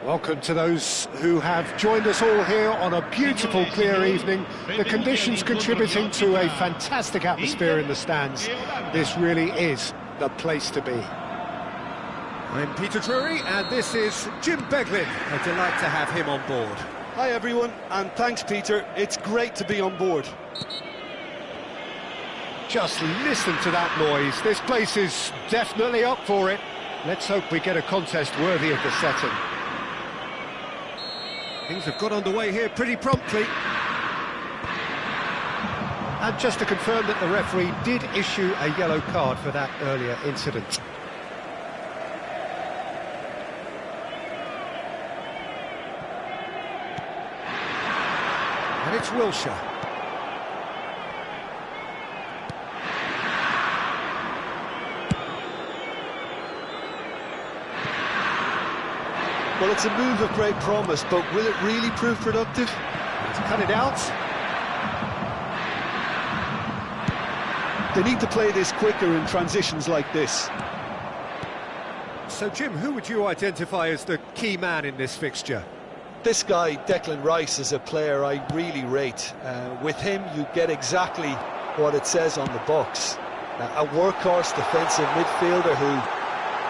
Welcome to those who have joined us all here on a beautiful, clear evening. The conditions contributing to a fantastic atmosphere in the stands. This really is the place to be. I'm Peter Drury, and this is Jim Beglin. A delight to have him on board. Hi everyone, and thanks Peter. It's great to be on board. Just listen to that noise. This place is definitely up for it. Let's hope we get a contest worthy of the setting. Things have got underway here pretty promptly. And just to confirm that the referee did issue a yellow card for that earlier incident. And it's Wilshere. Well, it's a move of great promise, but will it really prove productive? To cut it out. They need to play this quicker in transitions like this. So, Jim, who would you identify as the key man in this fixture? This guy, Declan Rice, is a player I really rate. With him, you get exactly what it says on the box. A workhorse defensive midfielder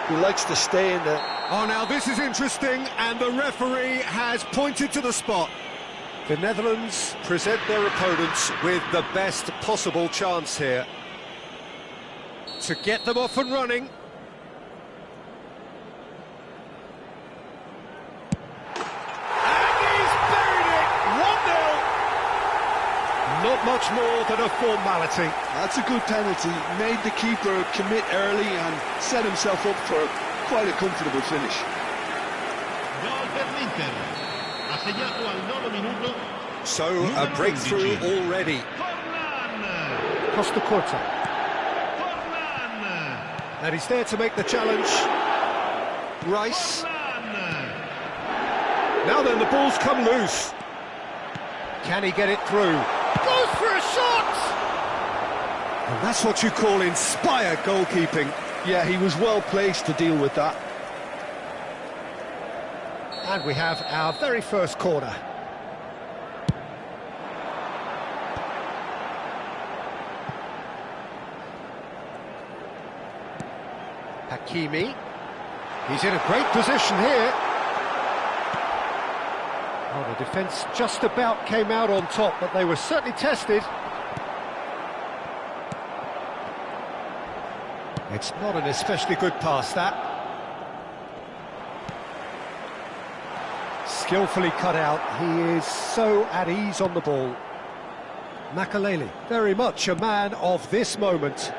who likes to stay in the... Oh, now this is interesting, and the referee has pointed to the spot. The Netherlands present their opponents with the best possible chance here to get them off and running. And he's buried it! 1-0! Not much more than a formality. That's a good penalty. Made the keeper commit early and set himself up for quite a comfortable finish. So, a breakthrough already. Costa Corta. And he's there to make the challenge. Rice. Now then, the ball's come loose. Can he get it through? Goes for a shot! And that's what you call inspired goalkeeping. Yeah, he was well placed to deal with that. And we have our very first corner. Hakimi. He's in a great position here. Oh, the defence just about came out on top, but they were certainly tested. It's not an especially good pass, that. Skillfully cut out. He is so at ease on the ball. Makaleli, very much a man of this moment.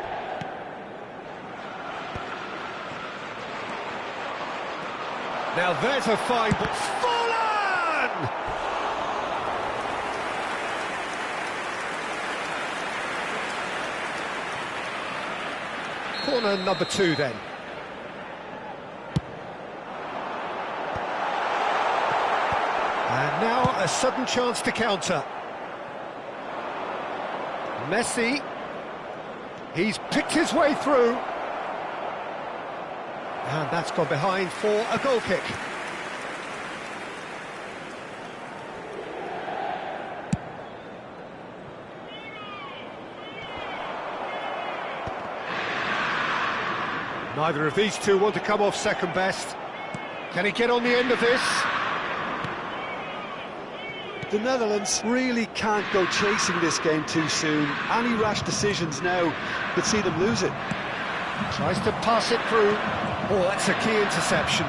Now there's a fine, but fallen! Corner number 2 then. And now a sudden chance to counter. Messi. He's picked his way through. And that's gone behind for a goal kick. Neither of these two want to come off second best. Can he get on the end of this? The Netherlands really can't go chasing this game too soon. Any rash decisions now could see them lose it. Tries to pass it through. Oh, that's a key interception.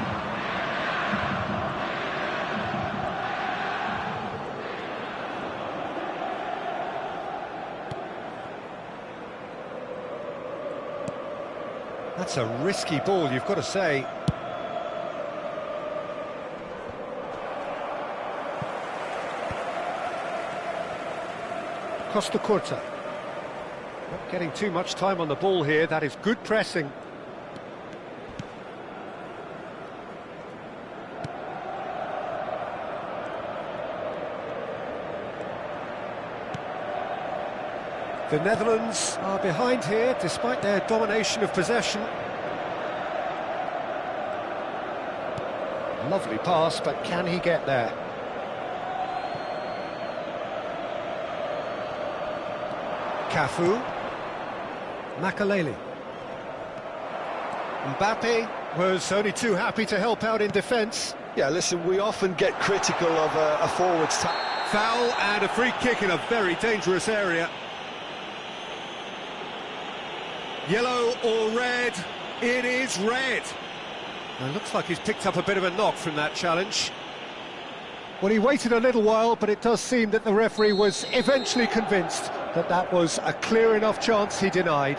That's a risky ball, you've got to say. Costa Corta. Not getting too much time on the ball here. That is good pressing. The Netherlands are behind here, despite their domination of possession. Lovely pass, but can he get there? Cafu. Makaleli. Mbappe was only too happy to help out in defence. Yeah, listen, we often get critical of a forward's foul and a free kick in a very dangerous area. Yellow or red? It is red. It looks like he's picked up a bit of a knock from that challenge. Well, he waited a little while, but it does seem that the referee was eventually convinced that that was a clear enough chance he denied.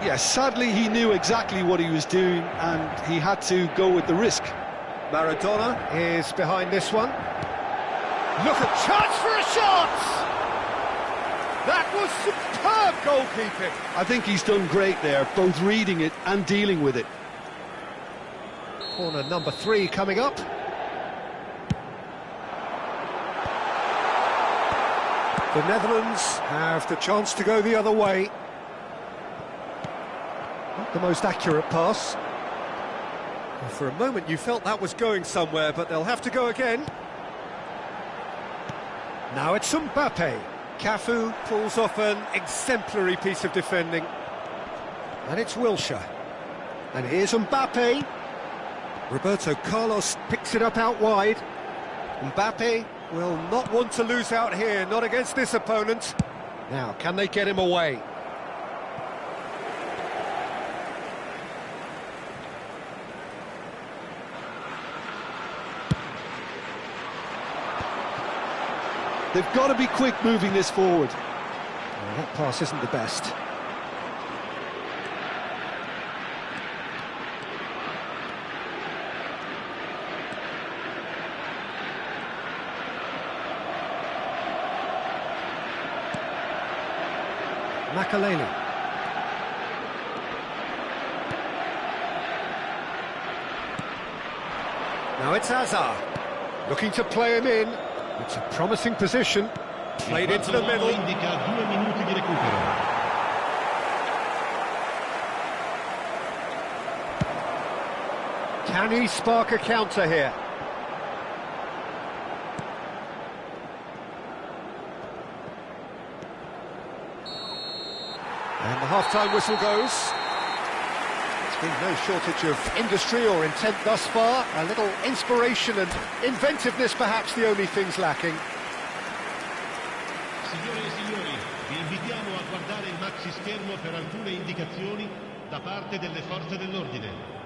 Yeah, sadly he knew exactly what he was doing and he had to go with the risk. Maradona is behind this one. Look at chance for a shot! That was superb goalkeeping. I think he's done great there, both reading it and dealing with it. Corner number 3 coming up. The Netherlands have the chance to go the other way. Not the most accurate pass. Well, for a moment you felt that was going somewhere, but they'll have to go again. Now it's Mbappe. Cafu pulls off an exemplary piece of defending. And it's Wilshere. And here's Mbappe. Roberto Carlos Picks it up out wide. Mbappe will not want to lose out here, not against this opponent. Now, can they get him away? They've got to be quick moving this forward. Well, that pass isn't the best. Makaleli. Now it's Hazard, looking to play him in. It's a promising position. Played into the middle. Can he spark a counter here? And the half-time whistle goes. There's been no shortage of industry or intent thus far. A little inspiration and inventiveness, perhaps the only things lacking. Signore e signori, vi invitiamo a guardare il maxi schermo per alcune indicazioni da parte delle forze dell'ordine.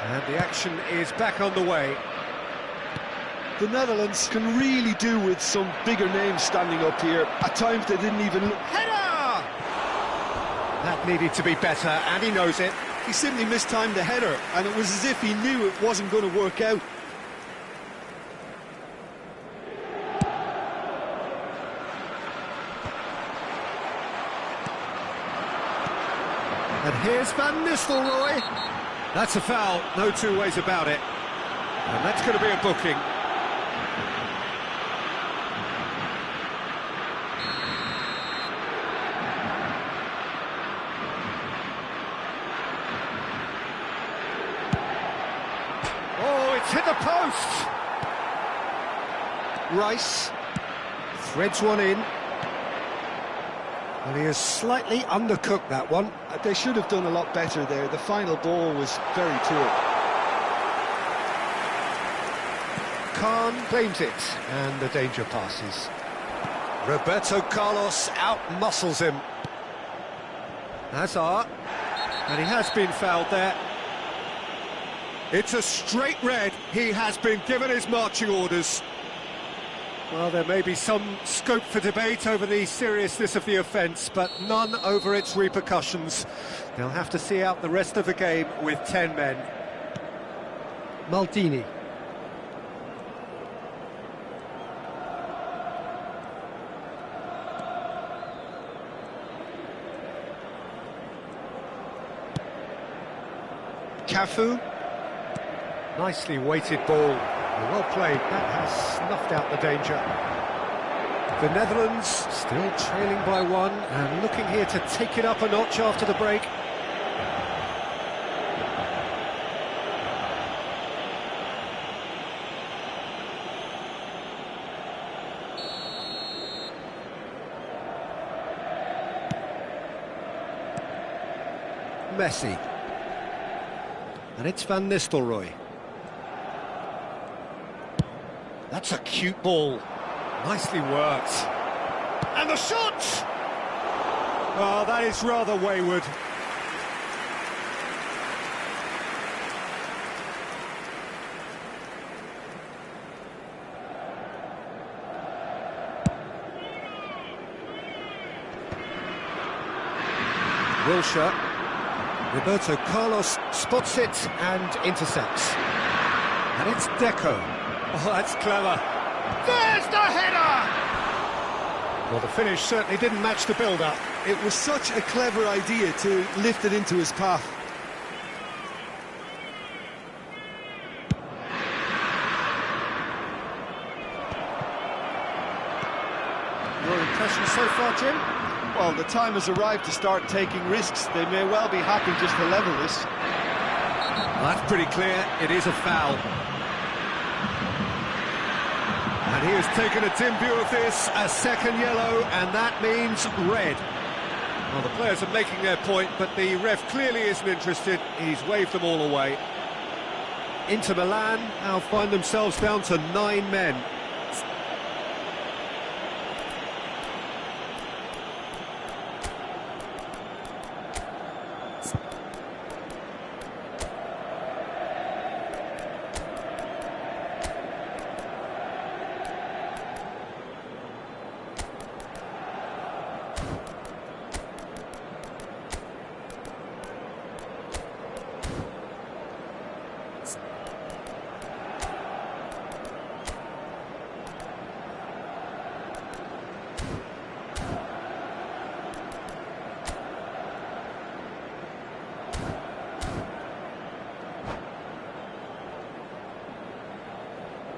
And the action is back on the way. The Netherlands can really do with some bigger names standing up here. At times they didn't even look. Header! That needed to be better, and he knows it. He simply mistimed the header, and it was as if he knew it wasn't going to work out. And here's Van Nistelrooy. That's a foul, no two ways about it. And that's going to be a booking. Oh, it's hit the post! Rice threads one in. And he has slightly undercooked that one. They should have done a lot better there. The final ball was very poor. Khan claims it, and the danger passes. Roberto Carlos out-muscles him. Hazard. And he has been fouled there. It's a straight red. He has been given his marching orders. Well, there may be some scope for debate over the seriousness of the offence, but none over its repercussions. They'll have to see out the rest of the game with 10 men. Maldini. Cafu. Nicely weighted ball. Well played. That has snuffed out the danger. The Netherlands still trailing by one and looking here to take it up a notch after the break. Messi. And it's Van Nistelrooy. That's a cute ball. Nicely worked. And the shot! Oh, that is rather wayward. Wilshere. Roberto Carlos spots it and intercepts. And it's Deco. Oh, that's clever. There's the header! Well, the finish certainly didn't match the build-up. It was such a clever idea to lift it into his path. Your impression so far, Jim? Well, the time has arrived to start taking risks. They may well be happy just to level this. Well, that's pretty clear. It is a foul. And he has taken a dim view of this, a second yellow, and that means red. Well, the players are making their point, but the ref clearly isn't interested. He's waved them all away. Inter Milan now find themselves down to 9 men.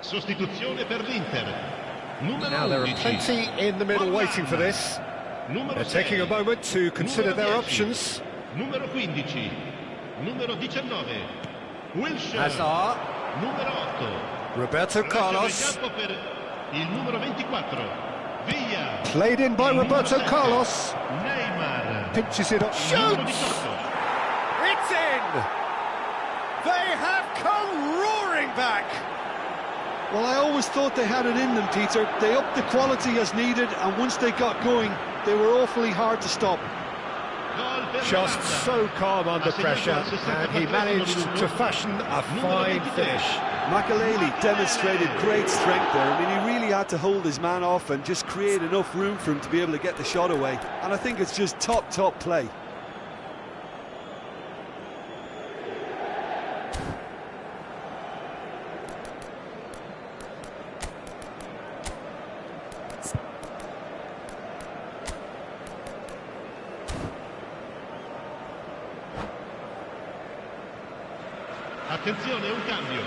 Sostituzione per l'Inter. Now there are plenty in the middle waiting for this. They're taking a moment to consider their options. Numero 15. Numero 19. Wilshere. Hazard. Numero 8. Roberto Carlos. Per il numero 24. Villa. Played in by Roberto Carlos. Neymar. Pinches it up. Shoots! It's in! They have come roaring back! Well, I always thought they had it in them, Peter. They upped the quality as needed, and once they got going, they were awfully hard to stop. Just so calm under pressure, and he managed to fashion a fine finish. Makelele demonstrated great strength there. I mean, he really had to hold his man off and just create enough room for him to be able to get the shot away. And I think it's just top play. Attenzione, un cambio.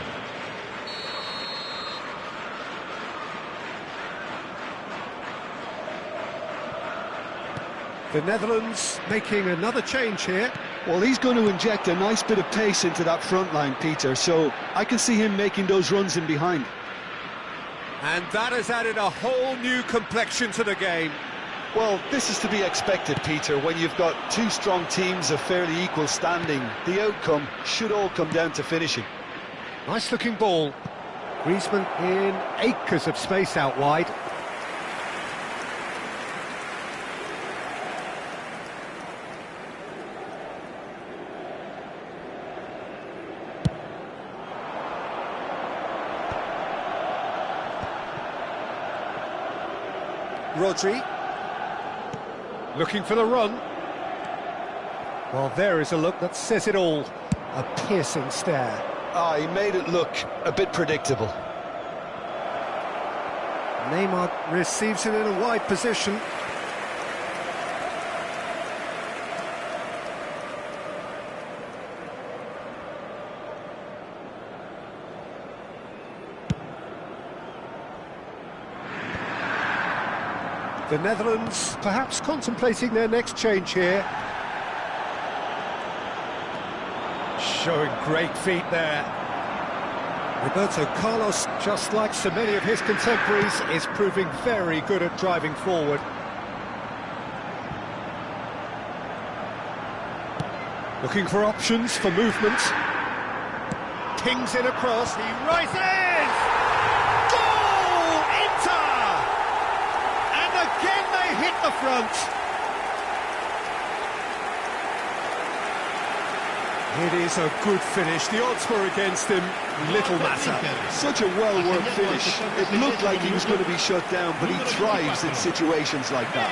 The Netherlands making another change here. Well, he's going to inject a nice bit of pace into that front line, Peter, so I can see him making those runs in behind. And that has added a whole new complexion to the game. Well, this is to be expected, Peter, when you've got two strong teams of fairly equal standing. The outcome should all come down to finishing. Nice looking ball. Griezmann in acres of space out wide. Rodri. Looking for the run. Well, there is a look that says it all. A piercing stare. Ah, he made it look a bit predictable. Neymar receives it in a wide position. The Netherlands perhaps contemplating their next change here. Showing great feet there. Roberto Carlos, just like so many of his contemporaries, is proving very good at driving forward. Looking for options for movement. Pings it across, he rises! Goal! Inter! And again they hit the front. It is a good finish. The odds were against him. Little matter. Such a well-worked finish. It looked like he was going to be shut down, but he thrives in situations like that.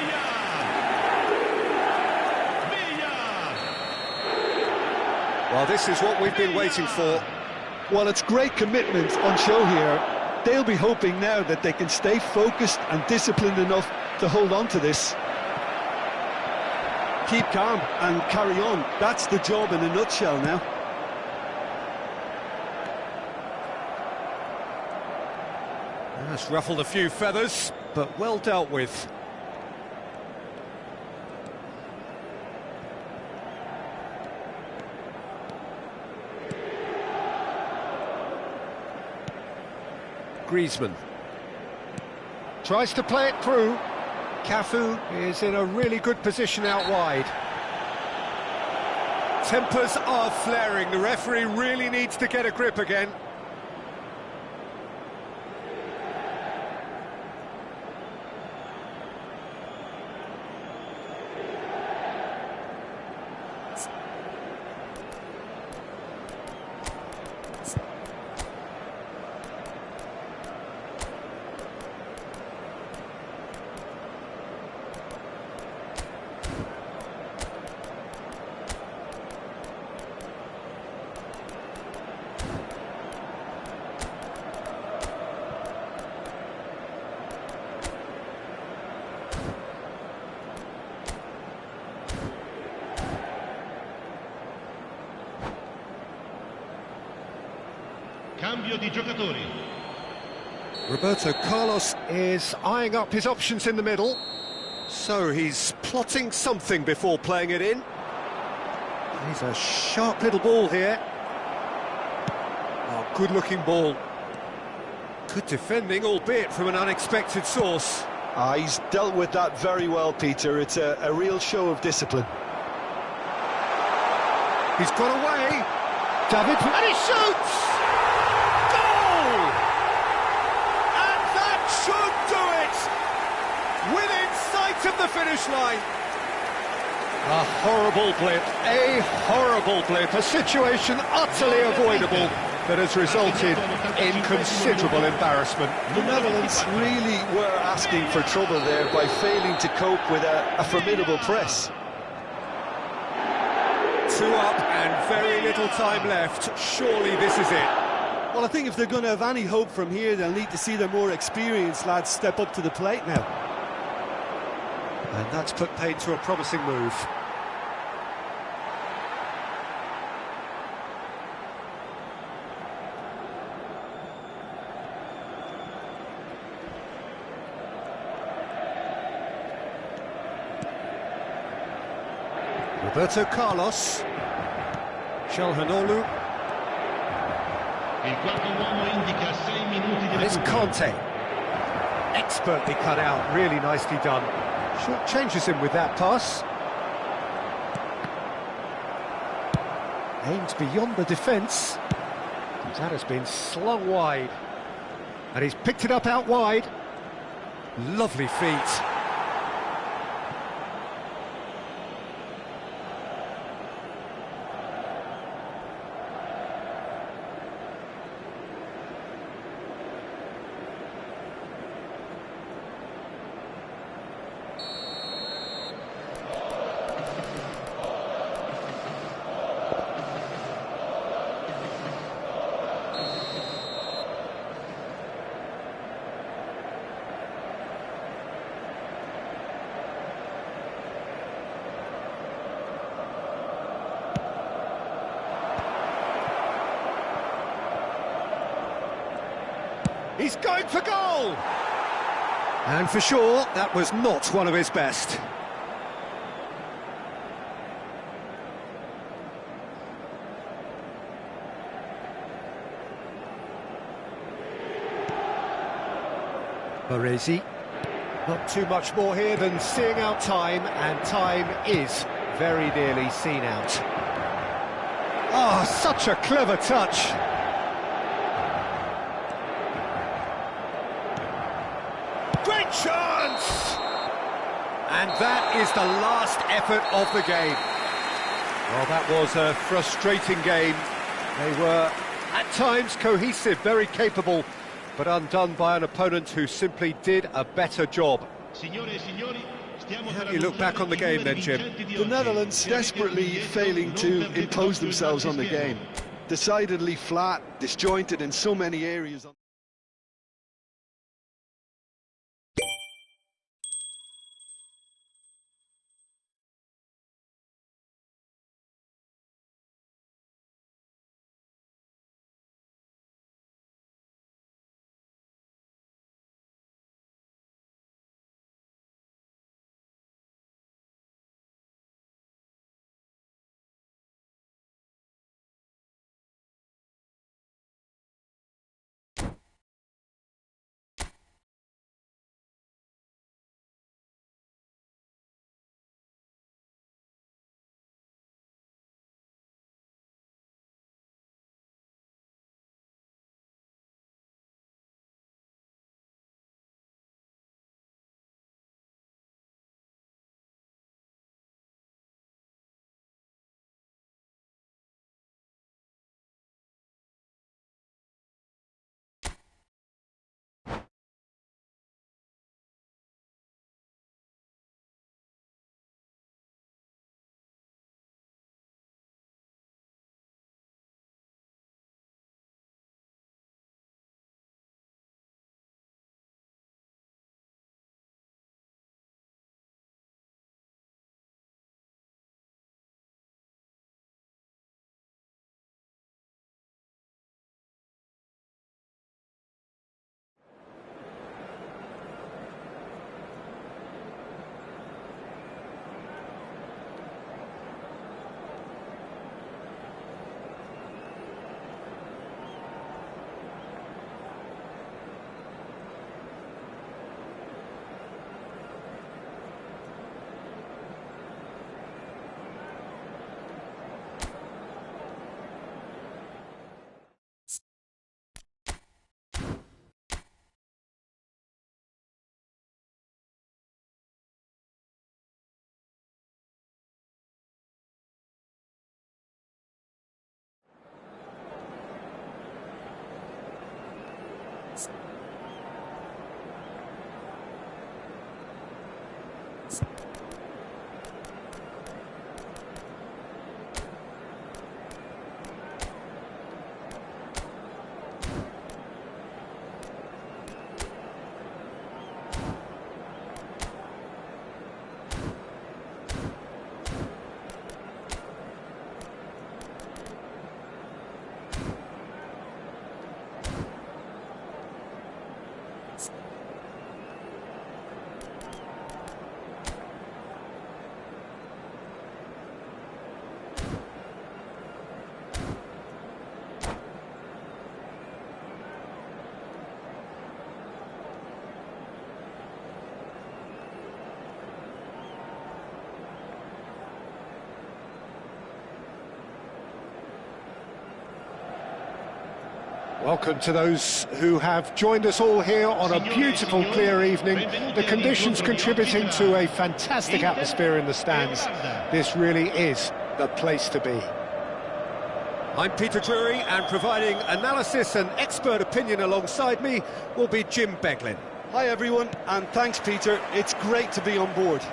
Well, this is what we've been waiting for. Well, it's great commitment on show here. They'll be hoping now that they can stay focused and disciplined enough to hold on to this. Keep calm and carry on. That's the job in a nutshell now. That's ruffled a few feathers, but well dealt with. Griezmann tries to play it through. Cafu is in a really good position out wide. Tempers are flaring. The referee really needs to get a grip again. Cambio di giocatori. Roberto Carlos is eyeing up his options in the middle. So he's plotting something before playing it in. He's a sharp little ball here. Oh, good-looking ball. Good defending, albeit from an unexpected source. He's dealt with that very well, Peter. It's a real show of discipline. He's got away. David, and he shoots! Within sight of the finish line. A horrible blip, a situation utterly avoidable that has resulted in considerable embarrassment. The Netherlands really were asking for trouble there by failing to cope with a formidable press. 2 up and very little time left. Surely this is it. Well, I think if they're going to have any hope from here, they'll need to see their more experienced lads step up to the plate now. And that's put paid to a promising move. Roberto Carlos. Calhanoglu. Il quarto uomo indica 6 minuti di It's recupero. Conte. Expertly cut out, really nicely done. Short changes him with that pass. Aims beyond the defence. That has been slung wide. And he's picked it up out wide. Lovely feet. He's going for goal! And for sure, that was not one of his best. Baresi. Not too much more here than seeing out time, and time is very nearly seen out. Oh, such a clever touch. Great chance! And that is the last effort of the game. Well, that was a frustrating game. They were, at times, cohesive, very capable, but undone by an opponent who simply did a better job. How do you look back on the game then, Jim? The Netherlands desperately failing to impose themselves on the game. Decidedly flat, disjointed in so many areas. Welcome to those who have joined us all here on a beautiful, clear evening. The conditions contributing to a fantastic atmosphere in the stands. This really is the place to be. I'm Peter Drury, and providing analysis and expert opinion alongside me will be Jim Beglin. Hi everyone, and thanks Peter, it's great to be on board.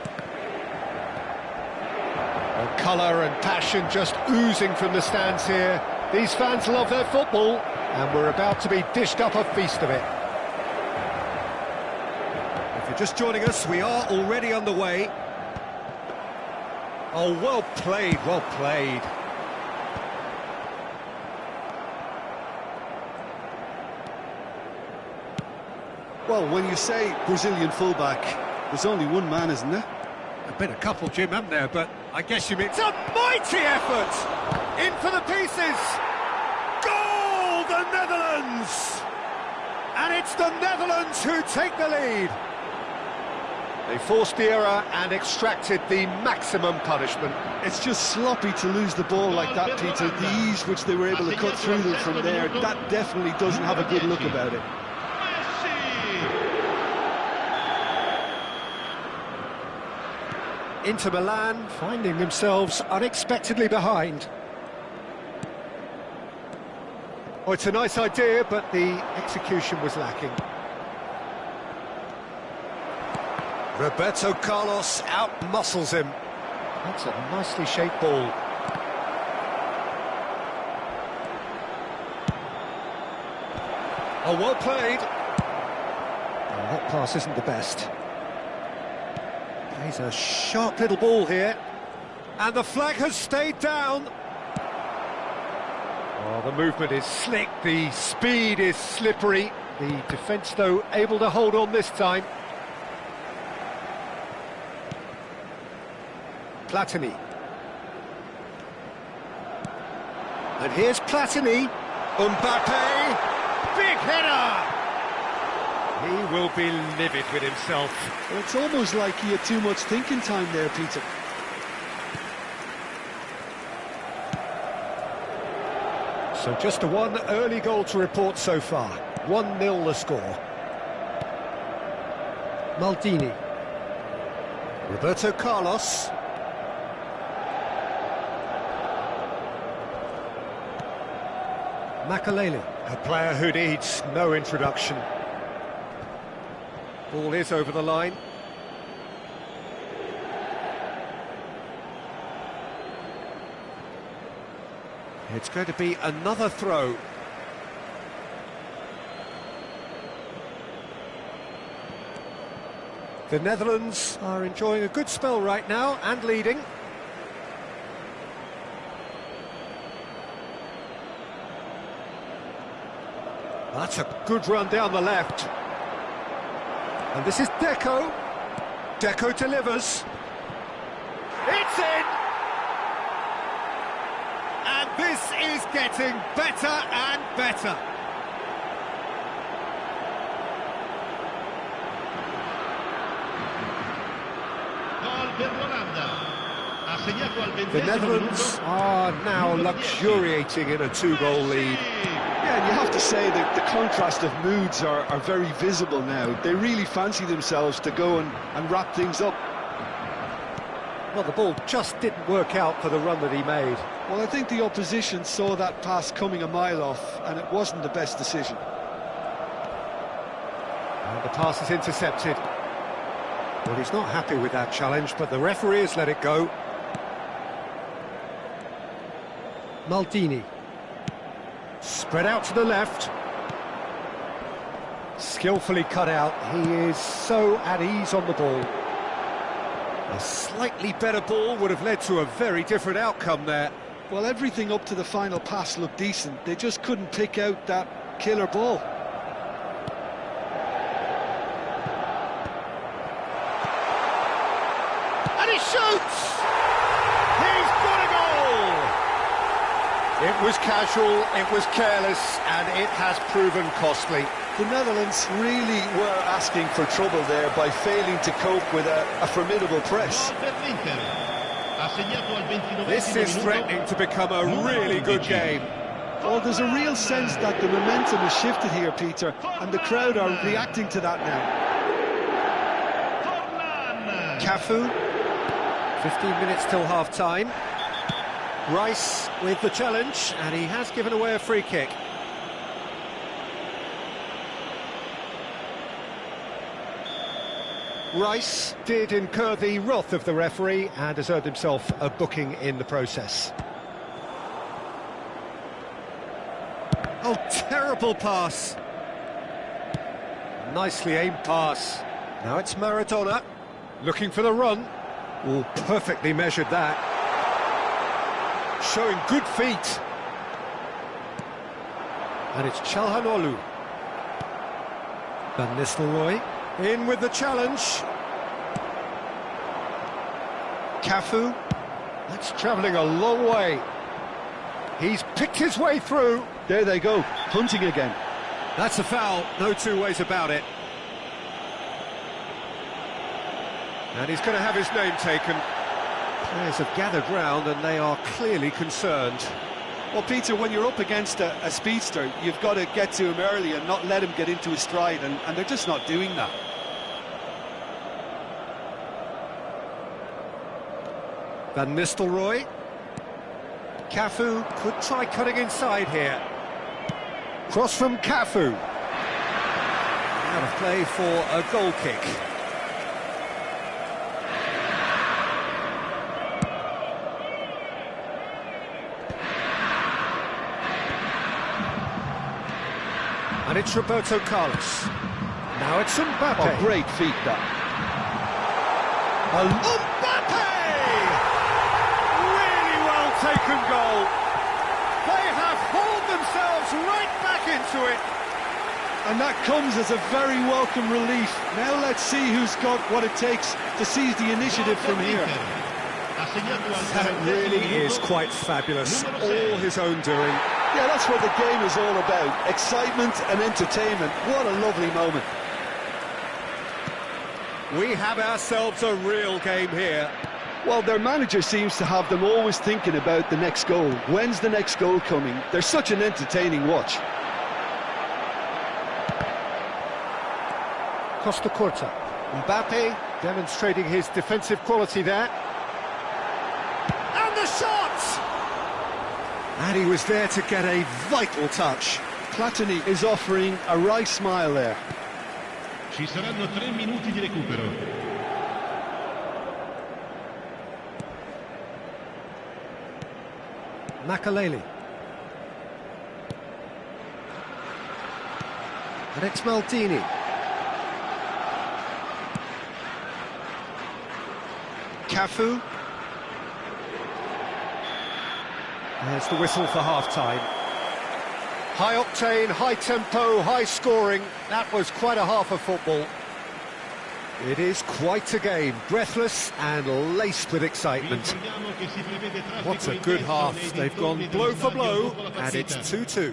Well, colour and passion just oozing from the stands here. These fans love their football, and we're about to be dished up a feast of it. If you're just joining us, we are already underway. Oh, well played, well played. Well, when you say Brazilian fullback, there's only one man, isn't there? There've been a couple, Jim, haven't there? But I guess you mean it's a mighty effort! In for the pieces! Goal, the Netherlands! And it's the Netherlands who take the lead. They forced the error and extracted the maximum punishment. It's just sloppy to lose the ball like that, Peter. The ease which they were able to cut through them from there, that definitely doesn't have a good look about it. Inter Milan finding themselves unexpectedly behind. Oh, it's a nice idea, but the execution was lacking. Roberto Carlos out-muscles him. That's a nicely shaped ball. Oh, well played. Oh, that pass isn't the best. Plays a sharp little ball here. And the flag has stayed down. Oh, the movement is slick, the speed is slippery. The defence, though, able to hold on this time. Platini. And here's Platini. Mbappe. Big header! He will be livid with himself. Well, it's almost like he had too much thinking time there, Peter. So just a one early goal to report so far. 1-0 the score. Maldini. Roberto Carlos. Makalele, a player who needs no introduction. Ball is over the line. It's going to be another throw. The Netherlands are enjoying a good spell right now and leading. That's a good run down the left. And this is Deco. Deco delivers. It's in! And this is getting better and better. The Netherlands are now luxuriating in a two-goal lead. Yeah, and you have to say that the contrast of moods are very visible now. They really fancy themselves to go and wrap things up. Well, the ball just didn't work out for the run that he made. Well, I think the opposition saw that pass coming a mile off, and it wasn't the best decision. And the pass is intercepted. Well, he's not happy with that challenge, but the referee has let it go. Maldini. Spread out to the left. Skillfully cut out. He is so at ease on the ball. A slightly better ball would have led to a very different outcome there. Well, everything up to the final pass looked decent. They just couldn't pick out that killer ball. And he shoots! He's got a goal! It was casual, it was careless, and it has proven costly. The Netherlands really were asking for trouble there by failing to cope with a formidable press. This is threatening to become a really good game. Well, there's a real sense that the momentum has shifted here, Peter, and the crowd are reacting to that now. Cafu, 15 minutes till half-time. Rice with the challenge, and he has given away a free kick. Rice did incur the wrath of the referee and has earned himself a booking in the process. Oh, terrible pass. Nicely aimed pass. Now it's Maradona, looking for the run. Oh, perfectly measured that. Showing good feet. And it's Çalhanoğlu. Van Nistelrooy in with the challenge. Cafu, that's travelling a long way. He's picked his way through. There they go, hunting again. That's a foul, no two ways about it. And he's going to have his name taken. Players have gathered round and they are clearly concerned. Well, Peter, when you're up against a speedster, you've got to get to him early and not let him get into his stride, and they're just not doing that. Van Nistelrooy. Cafu could try cutting inside here. Cross from Cafu. Out of play for a goal kick. And it's Roberto Carlos. Now it's Mbappe. Oh, great feat, that. Mbappe! Really well taken goal. They have hauled themselves right back into it. And that comes as a very welcome relief. Now let's see who's got what it takes to seize the initiative from here. That really is quite fabulous. All his own doing. Yeah, that's what the game is all about. Excitement and entertainment. What a lovely moment. We have ourselves a real game here. Well, their manager seems to have them always thinking about the next goal. When's the next goal coming? They're such an entertaining watch. Costa Curta. Mbappe demonstrating his defensive quality there. And the shot! And he was there to get a vital touch. Platini is offering a wry smile there. Ci saranno 3 minuti di recupero. Makaleli. And it's Maldini. Cafu. There's the whistle for half-time. High octane, high tempo, high scoring. That was quite a half of football. It is quite a game, breathless and laced with excitement. What a good half. They've gone blow for blow, and it's 2-2.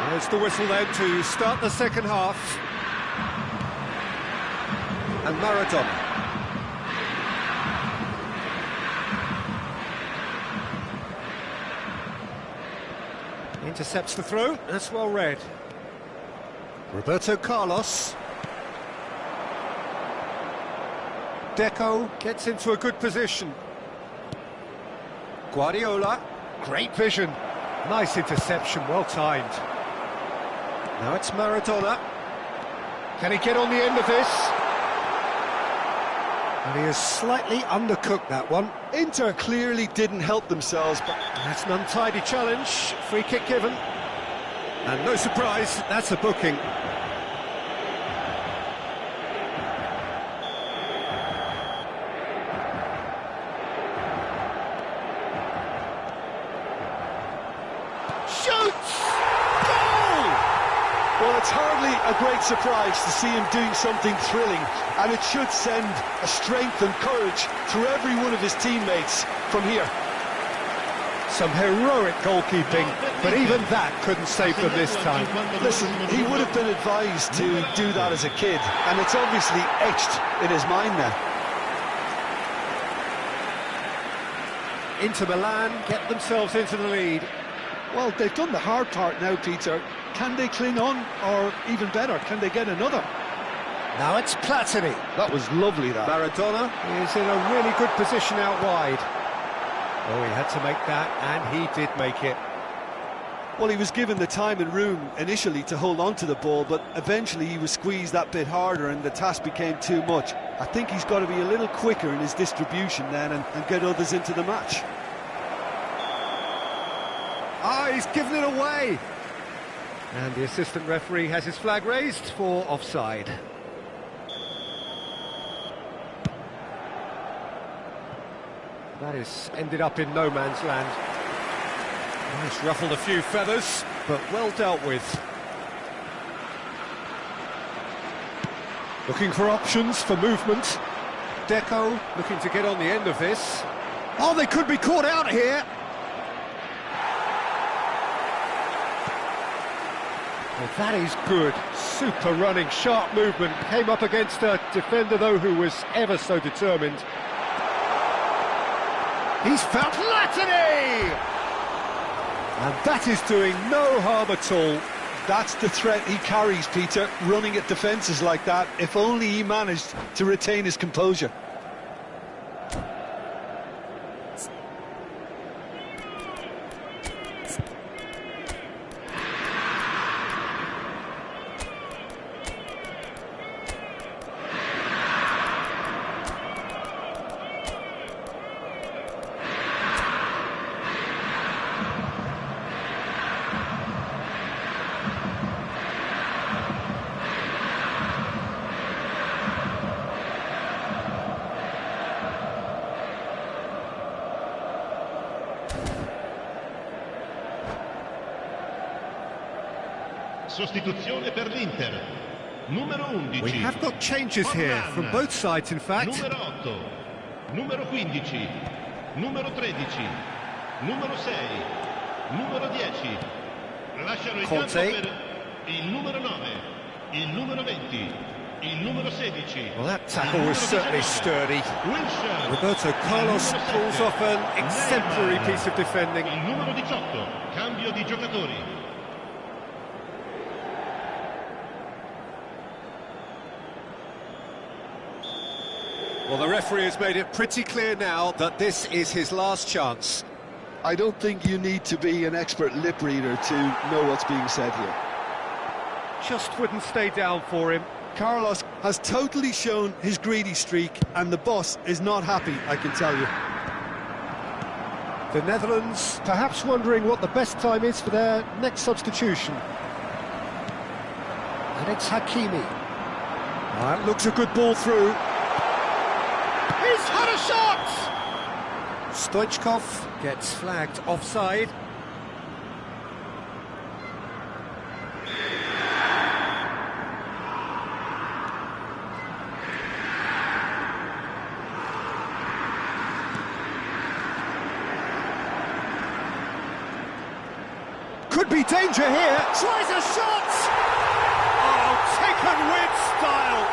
There's the whistle then to start the second half. And Maradona. Intercepts the throw, that's well read. Roberto Carlos. Deco gets into a good position. Guardiola, great vision. Nice interception, well timed. Now it's Maradona. Can he get on the end of this? And he has slightly undercooked that one. Inter clearly didn't help themselves, but That's an untidy challenge. Free kick given. And no surprise, that's a booking. Shoots! Goal! well, it's hardly a great surprise to see him doing something thrilling, and it should send a strength and courage through every one of his teammates from here. Some heroic goalkeeping, but even that couldn't save them this time. Listen, he would have been advised to do that as a kid, and it's obviously etched in his mind now. Inter Milan get themselves into the lead. Well, they've done the hard part now, Peter. Can they cling on, or even better, can they get another? Now it's Platini. That was lovely, that. Maradona is in a really good position out wide. Oh, he had to make that, and he did make it. Well, he was given the time and room initially to hold on to the ball, but eventually he was squeezed that bit harder and the task became too much. I think he's got to be a little quicker in his distribution then and get others into the match. Ah, he's given it away. And the assistant referee has his flag raised for offside. That has ended up in no man's land. He's ruffled a few feathers, but well dealt with. Looking for options for movement. Deco looking to get on the end of this. Oh, they could be caught out here. Well, that is good. Super running, sharp movement. Came up against a defender, though, who was ever so determined. He's found Platini! And that is doing no harm at all. That's the threat he carries, Peter, running at defences like that. If only he managed to retain his composure. Sostituzione per l'Inter. Numero 11. We have got changes here from both sides, in fact. Numero 8. Numero 15. Numero 13. Numero 6. Numero 10. Lasciano il campo per il numero 9. Il numero 20. Il numero 16. Well, that tackle was certainly sturdy. Roberto Carlos pulls off an exemplary piece of defending. Il numero 18. Cambio di giocatori. Well, the referee has made it pretty clear now that this is his last chance. I don't think you need to be an expert lip reader to know what's being said here. Just wouldn't stay down for him. Carlos has totally shown his greedy streak, and the boss is not happy, I can tell you. The Netherlands perhaps wondering what the best time is for their next substitution. And it's Hakimi. That looks a good ball through. He's had a shot! Stoichkov gets flagged offside. Could be danger here. Tries a shot! Oh, taken with style.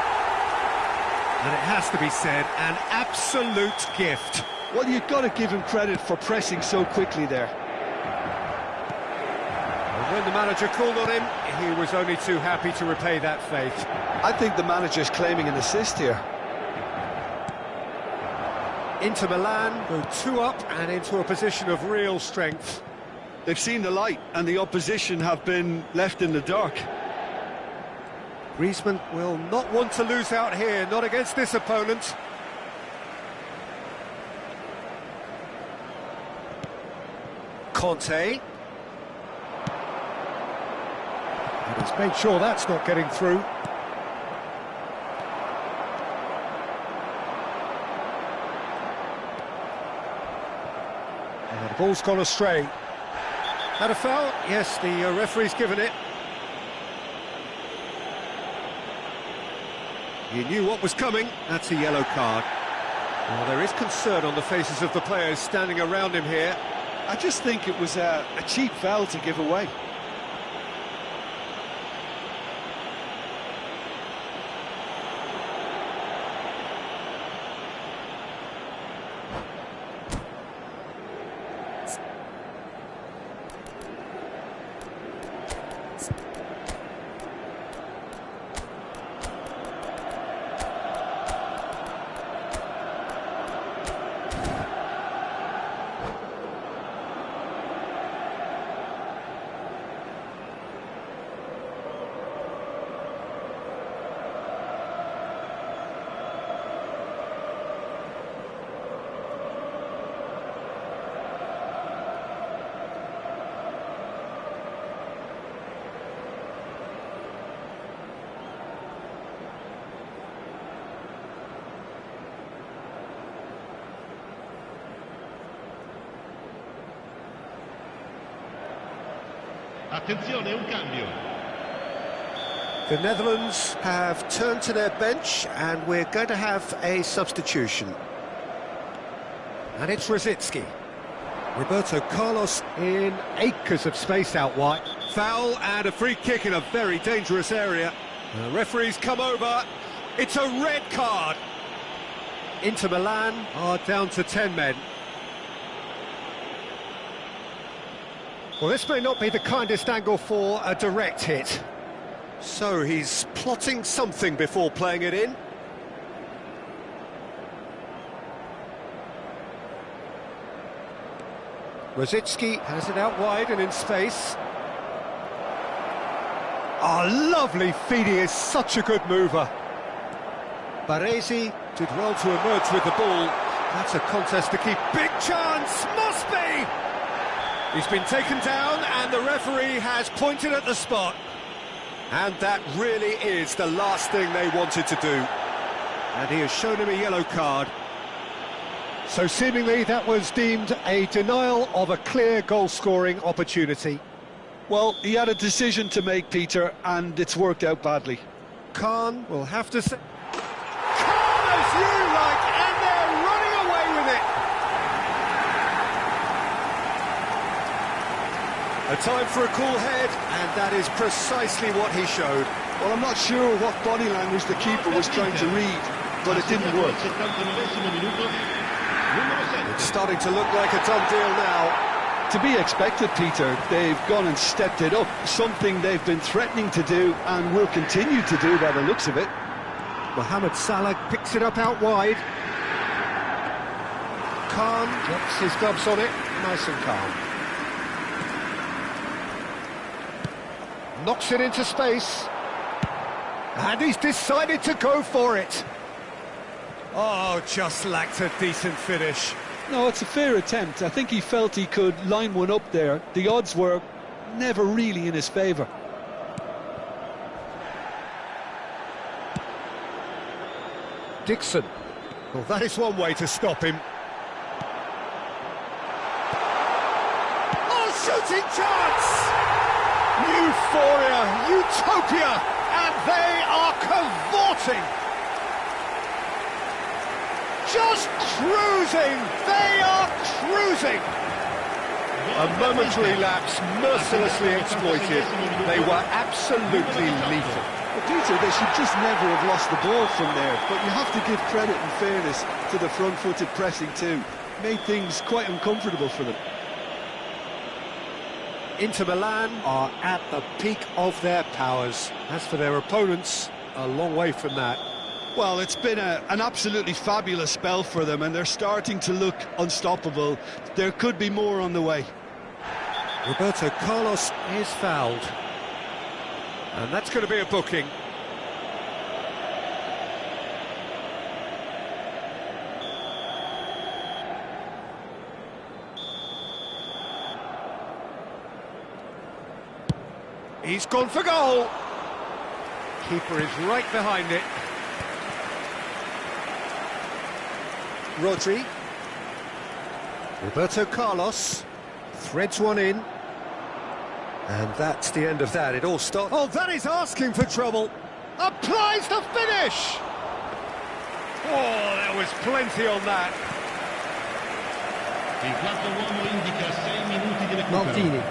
And it has to be said, an absolute gift. Well, you've got to give him credit for pressing so quickly there. And when the manager called on him, he was only too happy to repay that faith. I think the manager's claiming an assist here. Inter Milan go 2 up and into a position of real strength. They've seen the light, and the opposition have been left in the dark. Griezmann will not want to lose out here, not against this opponent. Conte. And he's made sure that's not getting through. And the ball's gone astray. Had a foul? Yes, the referee's given it. He knew what was coming. That's a yellow card. Well, there is concern on the faces of the players standing around him here. I just think it was a cheap foul to give away. Attenzione, un cambio. The Netherlands have turned to their bench and we're going to have a substitution. And it's Rosicki. Roberto Carlos in acres of space out wide. Foul and a free kick in a very dangerous area. The referee's come over. It's a red card. Inter Milan are down to 10 men. Well, this may not be the kindest angle for a direct hit. So he's plotting something before playing it in. Rosicki has it out wide and in space. Oh, lovely feed, he is such a good mover. Baresi Did well to emerge with the ball. That's a contest to keep. Big chance, must be! He's been taken down and the referee has pointed at the spot. And that really is the last thing they wanted to do. And he has shown him a yellow card. So seemingly that was deemed a denial of a clear goal-scoring opportunity. Well, he had a decision to make, Peter, and it's worked out badly. Khan will have to say... Calm as you like, and they're running away with it! A time for a cool head, and that is precisely what he showed. Well, I'm not sure what body language the keeper was trying to read, but it didn't work. It's starting to look like a done deal now. To be expected, Peter. They've gone and stepped it up, something they've been threatening to do and will continue to do by the looks of it. Mohamed Salah picks it up out wide. Khan gets his gloves on it, nice and calm. Knocks it into space. And he's decided to go for it. Oh, just lacked a decent finish. No, it's a fair attempt. I think he felt he could line one up there. The odds were never really in his favour. Dixon. Well, that is one way to stop him. Oh, shooting chance! Euphoria, utopia, and they are cavorting. Just cruising, they are cruising. A momentary lapse, mercilessly exploited. They were absolutely lethal. Well, Peter, they should just never have lost the ball from there, but you have to give credit and fairness to the front-footed pressing too. Made things quite uncomfortable for them. Inter Milan are at the peak of their powers. As for their opponents, a long way from that. Well, it's been an absolutely fabulous spell for them, and they're starting to look unstoppable. There could be more on the way. Roberto Carlos is fouled. And that's going to be a booking. He's gone for goal. Keeper is right behind it. Rodri. Roberto Carlos threads one in. And that's the end of that. It all stopped. Oh, that is asking for trouble. Applies the finish. Oh, there was plenty on that. Il quarto uomo indica 6 Maldini.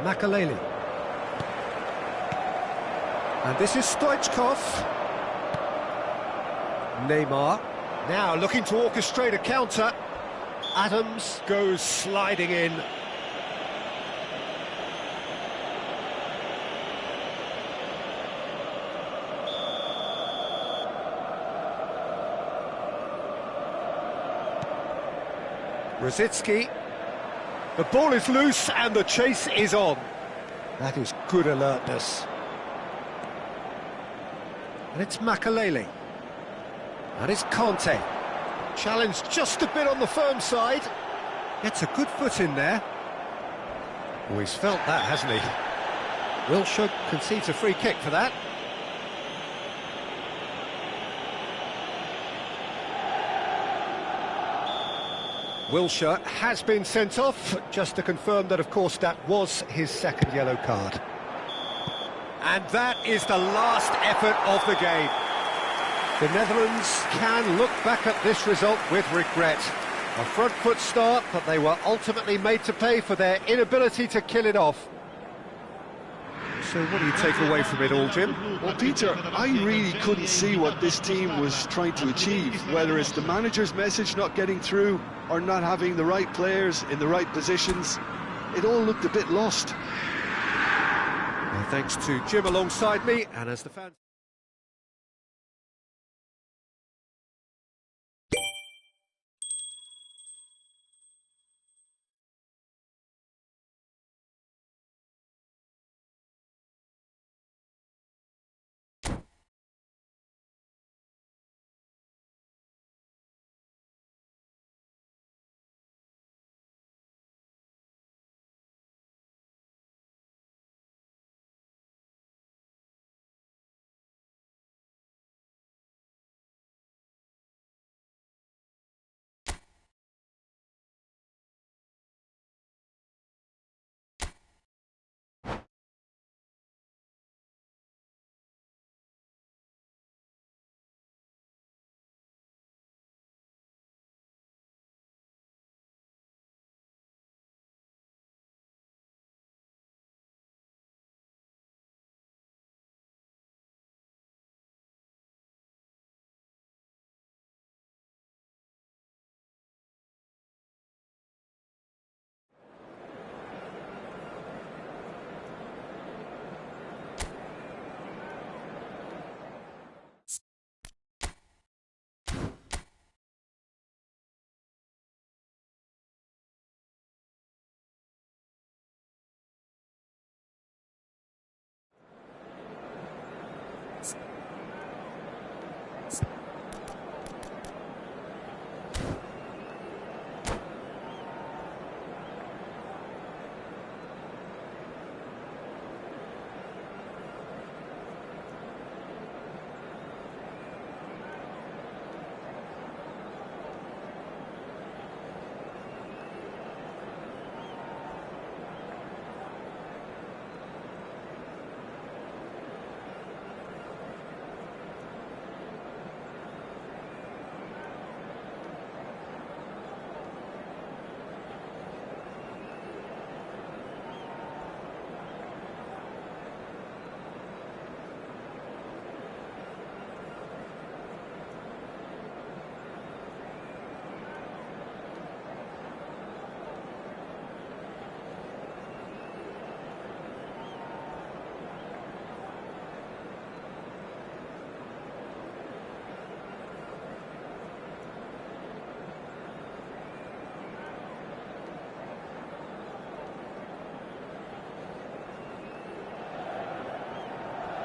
Makaleli. And this is Stoichkov. Neymar. Now looking to orchestrate a counter. Adams goes sliding in. Rosicki. The ball is loose and the chase is on. That is good alertness. And it's Makaleli. And it's Conte. Challenged just a bit on the firm side. Gets a good foot in there. Oh, he's felt that, hasn't he? Wilshere concedes a free kick for that. Wilshere has been sent off, just to confirm that, of course, that was his second yellow card. And that is the last effort of the game. The Netherlands can look back at this result with regret. A front foot start, but they were ultimately made to pay for their inability to kill it off. So what do you take away from it all, Jim? Well, Peter, I really couldn't see what this team was trying to achieve, whether it's the manager's message not getting through or not having the right players in the right positions. It all looked a bit lost. Well, thanks to Jim alongside me, and as the fans...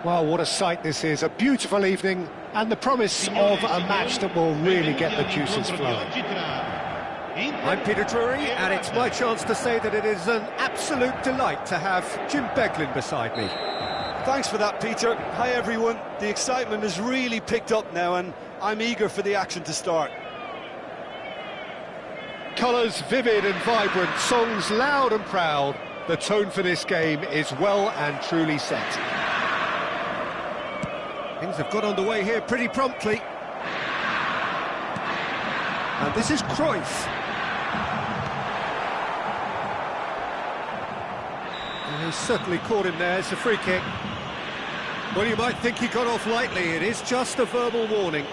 Well, what a sight this is, a beautiful evening, and the promise of a match that will really get the juices flowing. I'm Peter Drury, and it's my chance to say that it is an absolute delight to have Jim Beglin beside me. Thanks for that, Peter. Hi, everyone. The excitement has really picked up now, and I'm eager for the action to start. Colours vivid and vibrant, songs loud and proud. The tone for this game is well and truly set. Things have got underway here pretty promptly. And this is Cruyff. And he's certainly caught him there. It's a free kick. Well, you might think he got off lightly. It is just a verbal warning.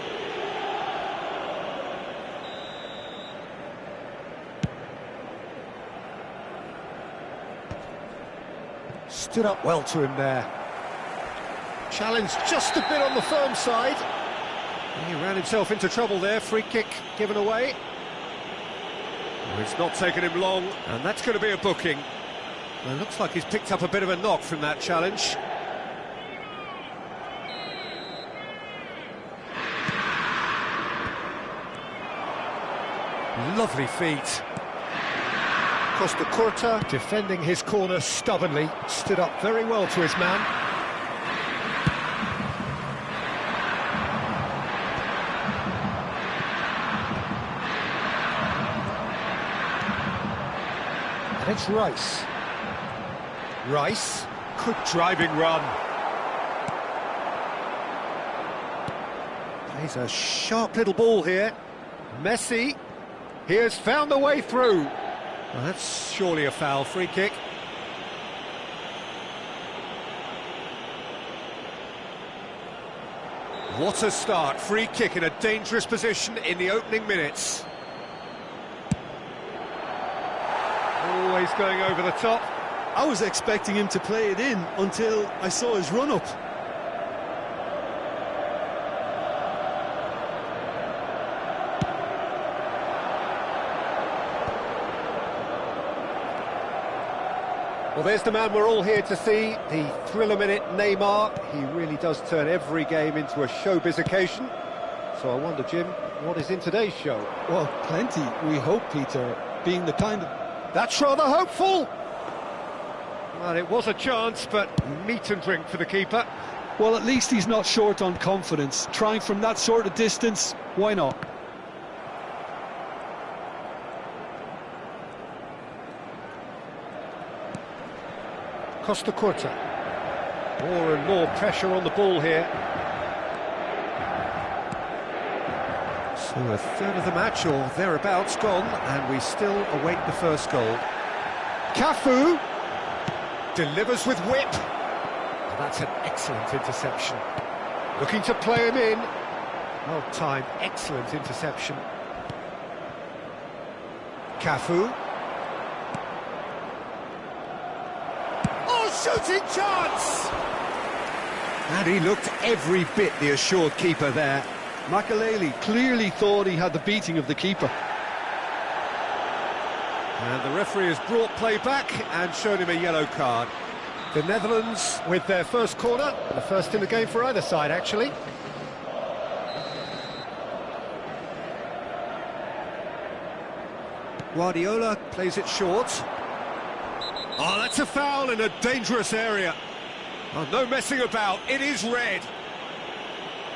Stood up well to him there. Challenged just a bit on the firm side. He ran himself into trouble there. Free kick given away. Oh, it's not taken him long, and that's going to be a booking. Well, it looks like he's picked up a bit of a knock from that challenge. Lovely feet. Costa Curta, defending his corner stubbornly, stood up very well to his man. And it's Rice. Rice, Good driving run. plays a sharp little ball here. Messi, he has found a way through. Well, that's surely a foul. Free kick. What a start. Free kick in a dangerous position in the opening minutes. Always going over the top. I was expecting him to play it in until I saw his run-up. Well, there's the man we're all here to see, the thriller-minute Neymar. He really does turn every game into a showbiz occasion. So I wonder, Jim, what is in today's show? Well, plenty, we hope, Peter, being the kind of... That's rather hopeful. Well, it was a chance, but meat and drink for the keeper. Well, at least he's not short on confidence. Trying from that sort of distance, why not? Costa Curta. More and more pressure on the ball here. So a third of the match, or thereabouts, gone, and we still await the first goal. Cafu delivers with whip. Oh, that's an excellent interception. Looking to play him in. Well timed, excellent interception. Cafu. Shooting chance! And he looked every bit the assured keeper there. Makelele clearly thought he had the beating of the keeper. And the referee has brought play back and shown him a yellow card. The Netherlands with their first corner, the first in the game for either side, actually. Guardiola plays it short. Oh, that's a foul in a dangerous area. Oh, no messing about, it is red.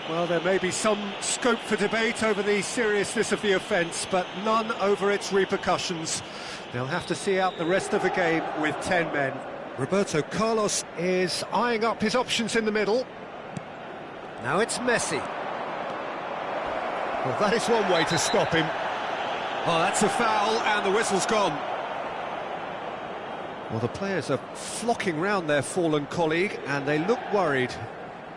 Well, there may be some scope for debate over the seriousness of the offence, but none over its repercussions. They'll have to see out the rest of the game with 10 men. Roberto Carlos Is eyeing up his options in the middle. Now it's Messi. Well, that is one way to stop him. Oh, that's a foul, and the whistle's gone. Well, the players are flocking round their fallen colleague, and they look worried.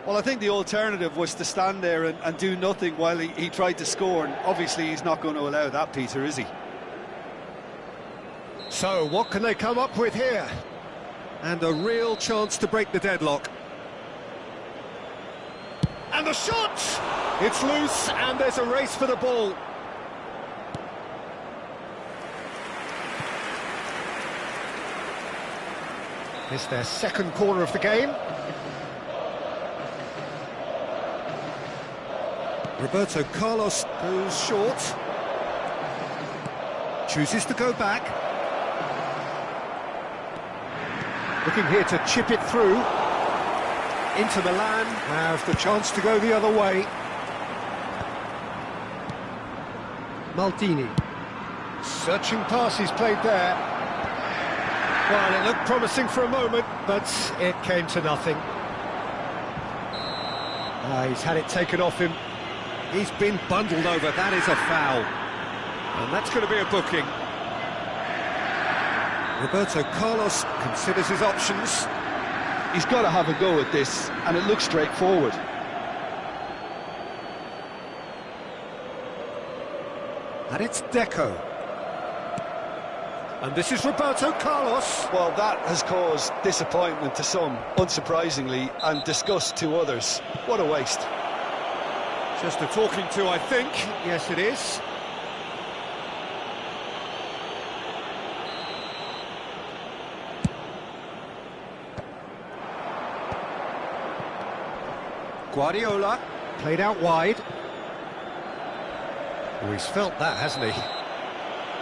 Well, I think the alternative was to stand there and do nothing while he tried to score, and obviously he's not going to allow that, Peter, is he? So, what can they come up with here? And a real chance to break the deadlock. And the shot! It's loose, and there's a race for the ball. It's their second corner of the game. Roberto Carlos goes short. Chooses to go back. Looking here to chip it through. Inter Milan have the chance to go the other way. Maldini. Searching pass he's played there. Well, it looked promising for a moment, but it came to nothing. He's had it taken off him. He's been bundled over. That is a foul. And that's going to be a booking. Roberto Carlos considers his options. He's got to have a go at this, and it looks straightforward. And it's Deco. And this is Roberto Carlos. Well, that has caused disappointment to some, unsurprisingly, and disgust to others. What a waste. Just a talking to, I think. Yes, it is. Guardiola, played out wide. Oh, he's felt that, hasn't he?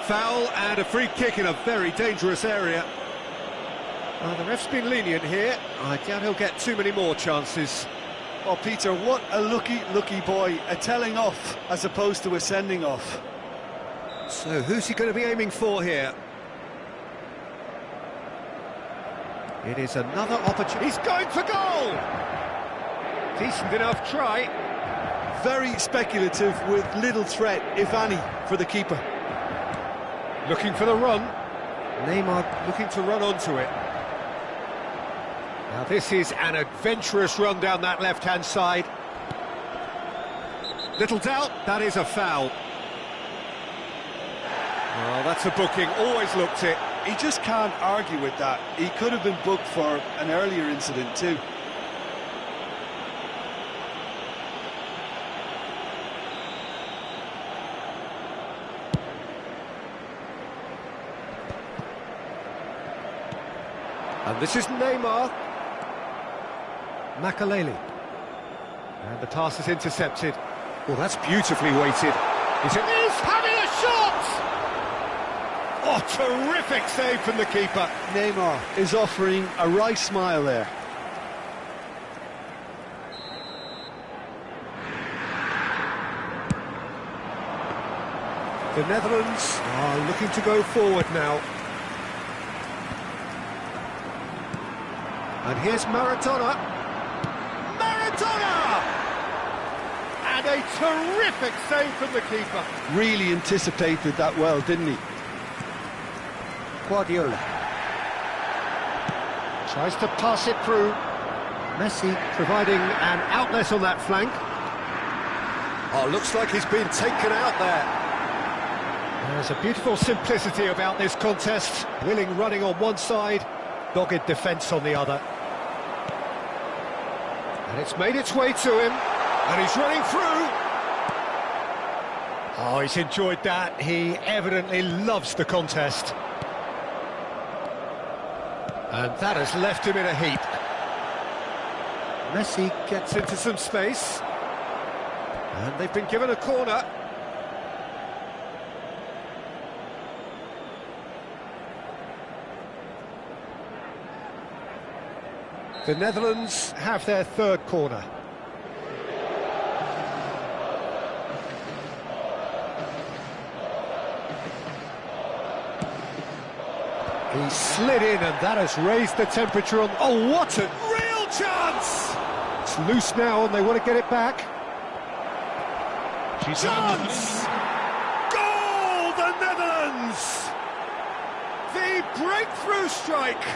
Foul and a free kick in a very dangerous area. The ref's been lenient here. I doubt he'll get too many more chances. Well, Peter, what a lucky boy. A telling off as opposed to a sending off. So who's he going to be aiming for here? It is another opportunity. He's going for goal! Decent enough try. Very speculative with little threat, if any, for the keeper. Looking for the run. Neymar looking to run onto it. Now this is an adventurous run down that left-hand side. Little doubt, that is a foul. Well, that's a booking, always looked it. He just can't argue with that. He could have been booked for an earlier incident too. And this is Neymar. Makaleli. And the pass is intercepted. Well, that's beautifully weighted. He's having a shot! Oh, terrific save from the keeper. Neymar is offering a wry smile there. The Netherlands are looking to go forward now. And here's Maradona. Maradona! And a terrific save from the keeper. Really anticipated that well, didn't he? Guardiola. Tries to pass it through. Messi providing an outlet on that flank. Oh, looks like he's been taken out there. There's a beautiful simplicity about this contest. Willing running on one side, dogged defence on the other. And it's made its way to him, and he's running through. Oh, he's enjoyed that. He evidently loves the contest. And that has left him in a heap. Messi gets into some space. And they've been given a corner. The Netherlands have their third corner. He slid in, and that has raised the temperature on... Oh, what a real chance! It's loose now, and they want to get it back. Chance! Goal, the Netherlands! The breakthrough strike!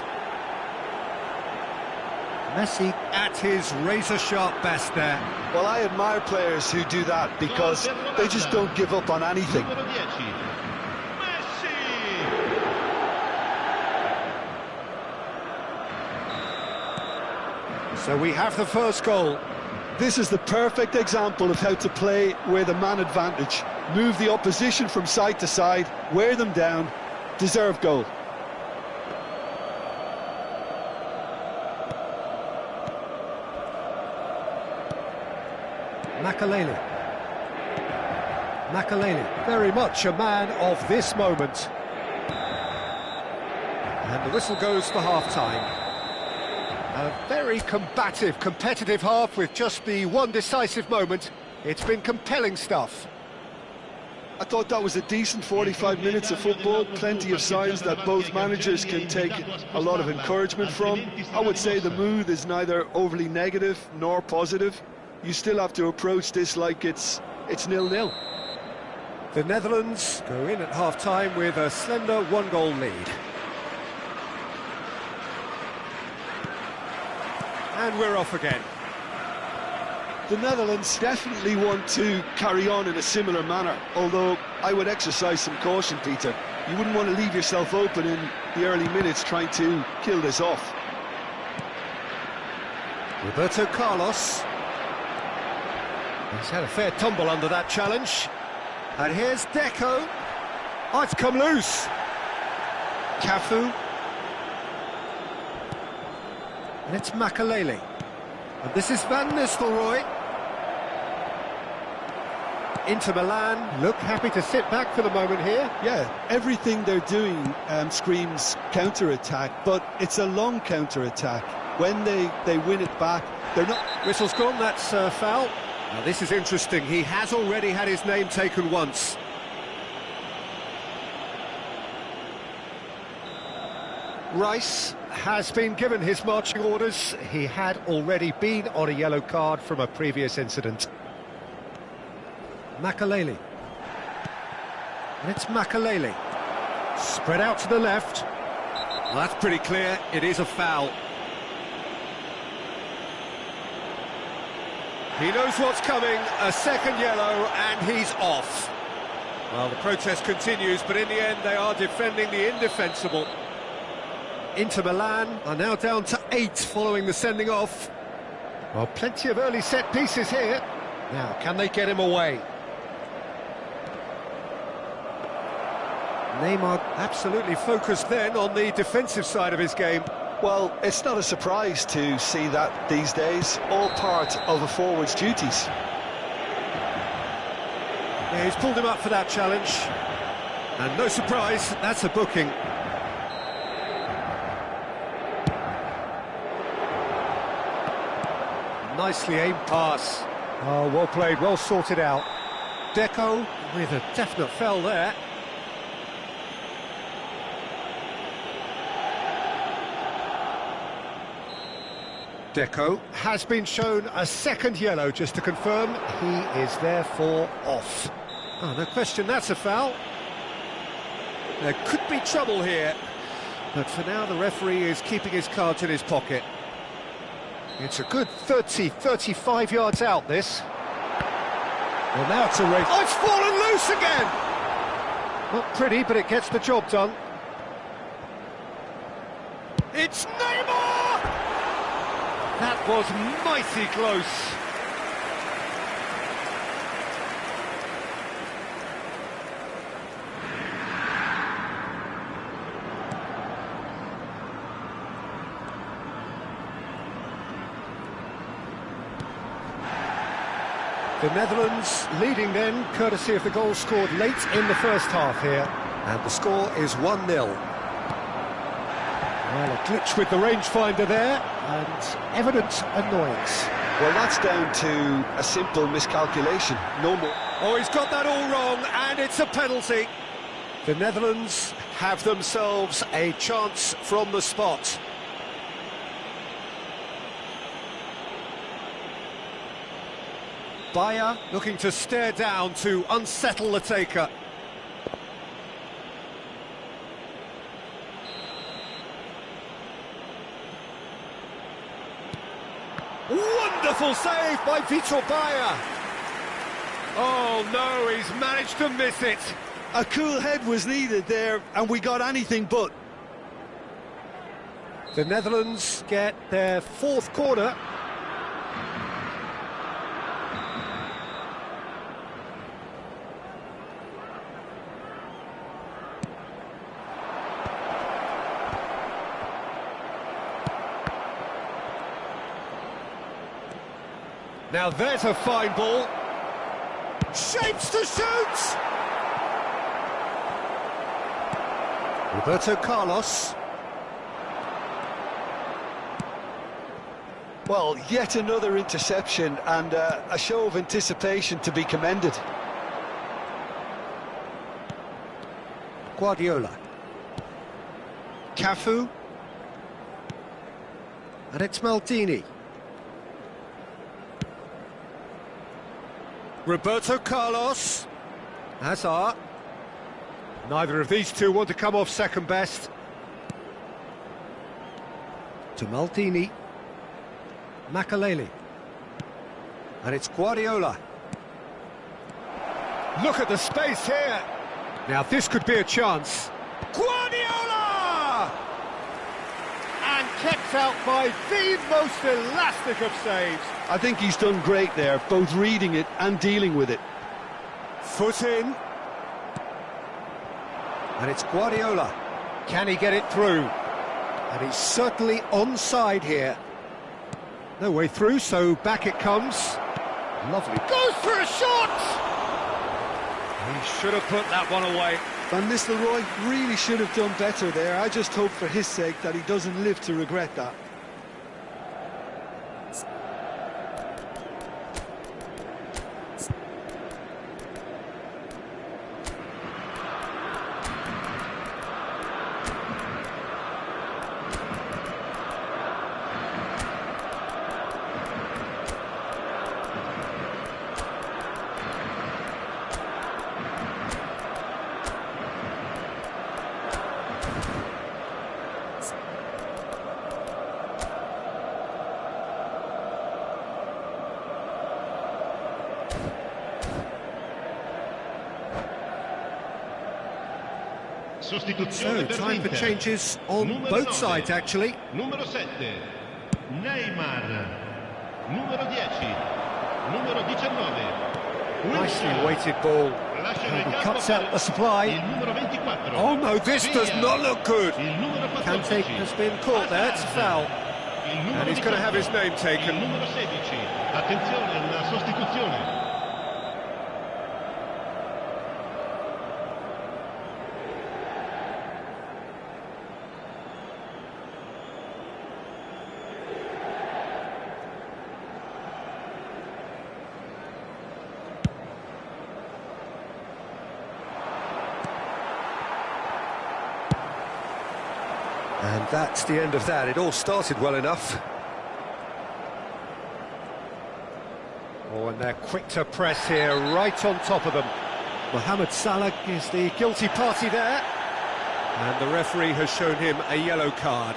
Messi at his razor-sharp best there. Well, I admire players who do that because they just don't give up on anything. So we have the first goal. This is the perfect example of how to play with a man advantage. Move the opposition from side to side, wear them down, deserve goal. Makaleli. Makaleli, very much a man of this moment. And the whistle goes for half-time. A very combative, competitive half with just the one decisive moment. It's been compelling stuff. I thought that was a decent 45 minutes of football, plenty of signs that both managers can take a lot of encouragement from. I would say the mood is neither overly negative nor positive. You still have to approach this like it's 0-0. The Netherlands go in at half-time with a slender one-goal lead. And we're off again. The Netherlands definitely want to carry on in a similar manner, although I would exercise some caution, Peter. You wouldn't want to leave yourself open in the early minutes trying to kill this off. Roberto Carlos. He's had a fair tumble under that challenge. And here's Deco. Oh, it's come loose. Cafu. And it's Makalele. And this is Van Nistelrooy. Inter Milan look happy to sit back for the moment here. Yeah, everything they're doing screams counter-attack, but it's a long counter-attack. When they win it back, they're not... Whistle's gone, that's foul. Now this is interesting, he has already had his name taken once. Rice has been given his marching orders. He had already been on a yellow card from a previous incident. Makalele. And it's Makalele. Spread out to the left. Well, that's pretty clear, it is a foul. He knows what's coming, a second yellow, and he's off. Well, the protest continues, but in the end they are defending the indefensible. Inter Milan are now down to 8 following the sending off. Well, plenty of early set pieces here. Now, can they get him away? Neymar absolutely focused then on the defensive side of his game. Well, it's not a surprise to see that these days, all part of a forward's duties. Yeah, he's pulled him up for that challenge. And no surprise, that's a booking. Nicely aimed pass. Oh, well played, well sorted out. Deco with a definite foul there. Deco has been shown a second yellow, just to confirm. He is therefore off. Oh, no question, that's a foul. There could be trouble here, but for now the referee is keeping his cards in his pocket. It's a good 35 yards out, this. Well, now it's a race. Oh, it's fallen loose again! Not pretty, but it gets the job done. It's Neymar! That was mighty close. The Netherlands leading then, courtesy of the goal scored late in the first half here. And the score is 1-0. Well, a glitch with the rangefinder there, and evident annoyance. Well, that's down to a simple miscalculation, no more. Oh, he's got that all wrong, and it's a penalty. The Netherlands have themselves a chance from the spot. Bayer looking to stare down to unsettle the taker. Wonderful save by Vitor Bayer. Oh no, he's managed to miss it. A cool head was needed there, and we got anything but. The Netherlands get their fourth corner. Now there's a fine ball. Shapes to shoot! Roberto Carlos. Well, yet another interception and a show of anticipation to be commended. Guardiola. Cafu. And it's Maldini. Roberto Carlos. Hazard. Neither of these two want to come off second best. To Maldini. Makaleli. And it's Guardiola. Look at the space here. Now this could be a chance. Guardiola! And kept out by the most elastic of saves. I think he's done great there, both reading it and dealing with it. Foot in. And it's Guardiola. Can he get it through? And he's certainly onside here. No way through, so back it comes. Lovely. Goes for a shot! He should have put that one away. Van Nistelrooy really should have done better there. I just hope for his sake that he doesn't live to regret that. So, time for changes on both sides, actually. Numero 7, Neymar. Numero 10, numero 19. Nicely weighted ball. And he cuts out the supply. Oh no, this does not look good. Kante has been caught there, it's a foul. And he's going to have his name taken. Numero 16, attenzione alla sostituzione. And that's the end of that. It all started well enough. Oh, and they're quick to press here, right on top of them. Mohamed Salah is the guilty party there. And the referee has shown him a yellow card.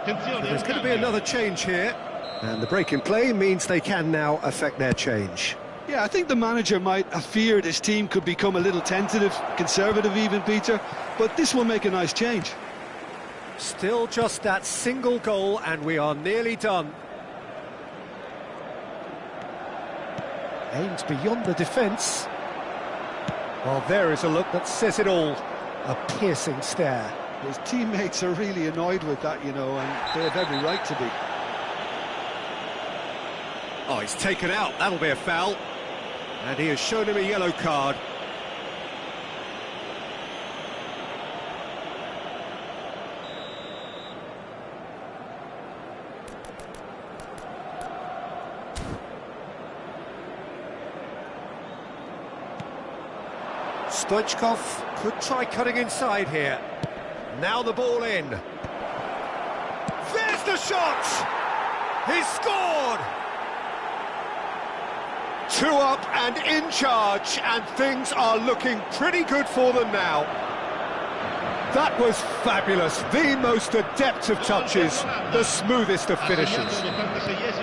There's going to be another change here. And the break in play means they can now affect their change. Yeah, I think the manager might have feared his team could become a little tentative, conservative even, Peter, but this will make a nice change. Still just that single goal and we are nearly done. Aims beyond the defence. Well, there is a look that says it all. A piercing stare. His teammates are really annoyed with that, you know, and they have every right to be. Oh, he's taken out. That'll be a foul. And he has shown him a yellow card. Stoichkov could try cutting inside here. Now the ball in. There's the shot! He's scored! 2 up and in charge, and things are looking pretty good for them now. That was fabulous. The most adept of touches, the smoothest of finishes.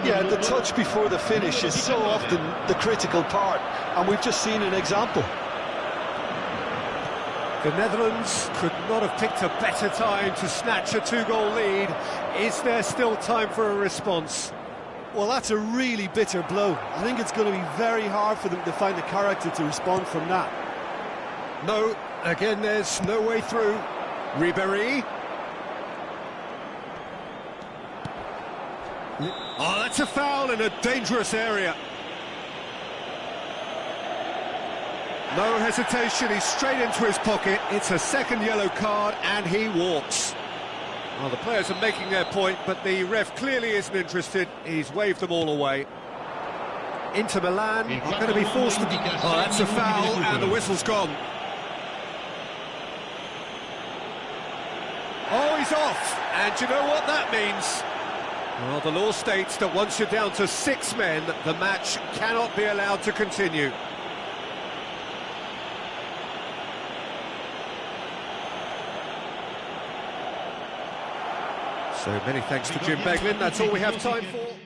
Yeah, the touch before the finish is so often the critical part, and we've just seen an example. The Netherlands could not have picked a better time to snatch a two-goal lead? Is there still time for a response? Well, that's a really bitter blow. I think it's going to be very hard for them to find the character to respond from that. No, again, there's no way through. Ribéry. Oh, that's a foul in a dangerous area. No hesitation, he's straight into his pocket. It's a second yellow card and he walks. Well, the players are making their point, but the ref clearly isn't interested. He's waved them all away. Inter Milan are going to be forced to... Oh, that's a foul and the whistle's gone. Oh, he's off, and you know what that means? Well, the law states that once you're down to 6 men, the match cannot be allowed to continue. So many thanks to Jim Beglin. That's all we have time for.